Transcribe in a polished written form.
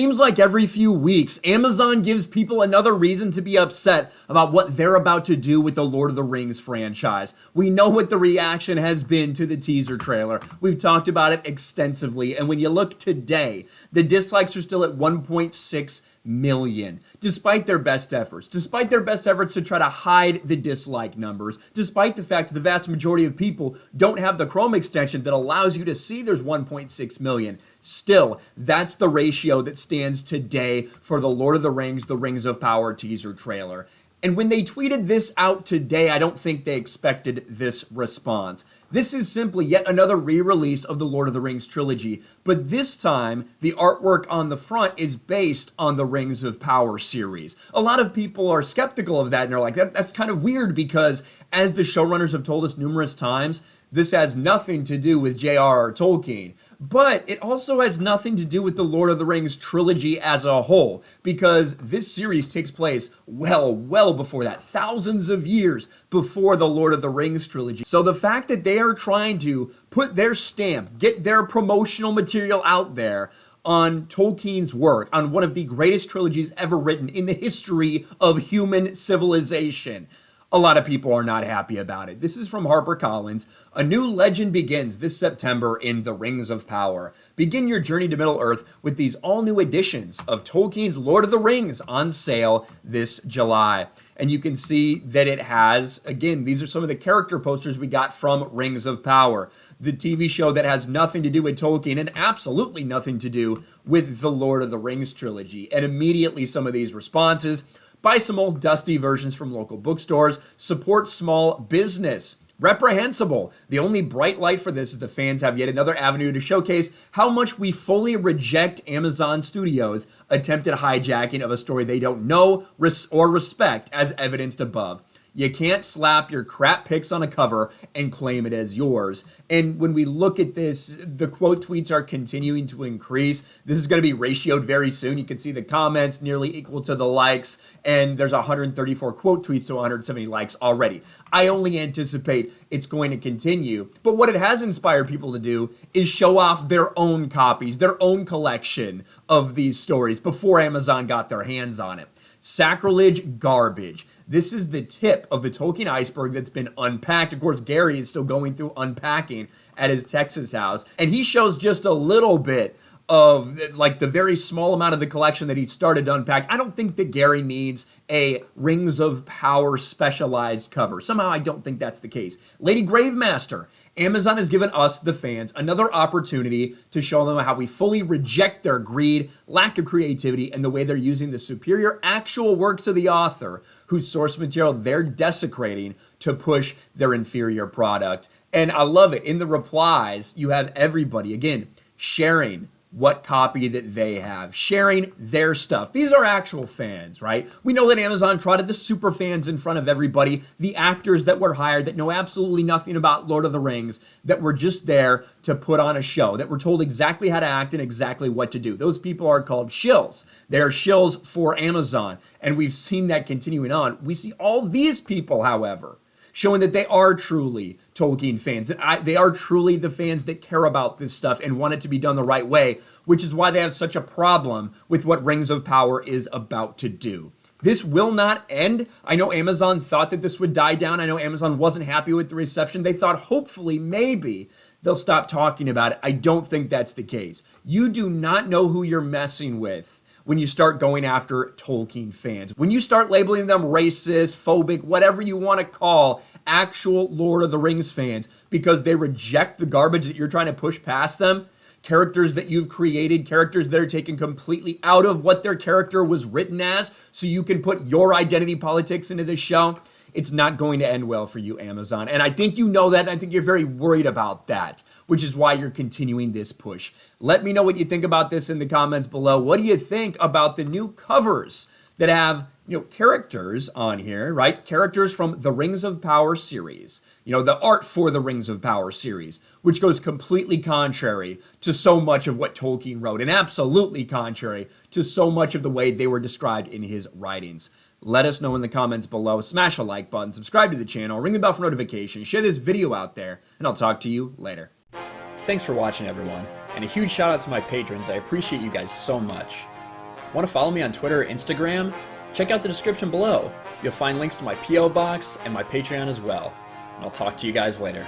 Seems like every few weeks, Amazon gives people another reason to be upset about what they're about to do with the Lord of the Rings franchise. We know what the reaction has been to the teaser trailer. We've talked about it extensively, and when you look today, the dislikes are still at 1.6 million, despite their best efforts to try to hide the dislike numbers, despite the fact that the vast majority of people don't have the Chrome extension that allows you to see there's 1.6 million. Still, that's the ratio that stands today for the Lord of the Rings of Power teaser trailer. And when they tweeted this out today, I don't think they expected this response. This is simply yet another re-release of the Lord of the Rings trilogy, but this time, the artwork on the front is based on the Rings of Power series. A lot of people are skeptical of that, and they're like, that's kind of weird because, as the showrunners have told us numerous times, this has nothing to do with J.R.R. Tolkien. But it also has nothing to do with the Lord of the Rings trilogy as a whole, because this series takes place well before that, thousands of years before the Lord of the Rings trilogy. So the fact that they are trying to put their stamp, get their promotional material out there on Tolkien's work, on one of the greatest trilogies ever written in the history of human civilization, a lot of people are not happy about it. This is from HarperCollins. A new legend begins this September in The Rings of Power. Begin your journey to Middle-earth with these all-new editions of Tolkien's Lord of the Rings on sale this July. And you can see that it has, again, these are some of the character posters we got from Rings of Power, the TV show that has nothing to do with Tolkien and absolutely nothing to do with the Lord of the Rings trilogy. And immediately some of these responses: buy some old dusty versions from local bookstores, support small business. Reprehensible. The only bright light for this is the fans have yet another avenue to showcase how much we fully reject Amazon Studios' attempted hijacking of a story they don't know or respect, as evidenced above. You can't slap your crap pics on a cover and claim it as yours. And when we look at this, the quote tweets are continuing to increase. This is going to be ratioed very soon. You can see the comments nearly equal to the likes, and there's 134 quote tweets to 170 likes already. I only anticipate it's going to continue. But what it has inspired people to do is show off their own copies, their own collection of these stories before Amazon got their hands on it. Sacrilege garbage. This is the tip of the Tolkien iceberg that's been unpacked. Of course, Gary is still going through unpacking at his Texas house, and he shows just a little bit of like the very small amount of the collection that he started to unpack. I don't think that Gary needs a Rings of Power specialized cover. Somehow I don't think that's the case. Lady Gravemaster. Amazon has given us, the fans, another opportunity to show them how we fully reject their greed, lack of creativity, and the way they're using the superior actual works of the author, whose source material they're desecrating to push their inferior product. And I love it. In the replies, you have everybody, again, sharing what copy that they have, sharing their stuff. These are actual fans, right? We know that Amazon trotted the super fans in front of everybody, the actors that were hired that know absolutely nothing about Lord of the Rings, that were just there to put on a show, that were told exactly how to act and exactly what to do. Those people are called shills. They are shills for Amazon, and we've seen that continuing on. We see all these people, however, showing that they are truly Tolkien fans, that they are truly the fans that care about this stuff and want it to be done the right way, which is why they have such a problem with what Rings of Power is about to do. This will not end. I know Amazon thought that this would die down. I know Amazon wasn't happy with the reception. They thought hopefully maybe they'll stop talking about it. I don't think that's the case. You do not know who you're messing with when you start going after Tolkien fans. When you start labeling them racist, phobic, whatever you want to call actual Lord of the Rings fans because they reject the garbage that you're trying to push past them, characters that you've created, characters that are taken completely out of what their character was written as so you can put your identity politics into this show, it's not going to end well for you, Amazon. And I think you know that, and I think you're very worried about that, which is why you're continuing this push. Let me know what you think about this in the comments below. What do you think about the new covers that have, characters on here, right? Characters from the Rings of Power series, the art for the Rings of Power series, which goes completely contrary to so much of what Tolkien wrote and absolutely contrary to so much of the way they were described in his writings. Let us know in the comments below. Smash a like button, subscribe to the channel, ring the bell for notifications, share this video out there, and I'll talk to you later. Thanks for watching, everyone, and a huge shout out to my patrons. I appreciate you guys so much. Want to follow me on Twitter or Instagram? Check out the description below. You'll find links to my P.O. box and my Patreon as well. And I'll talk to you guys later.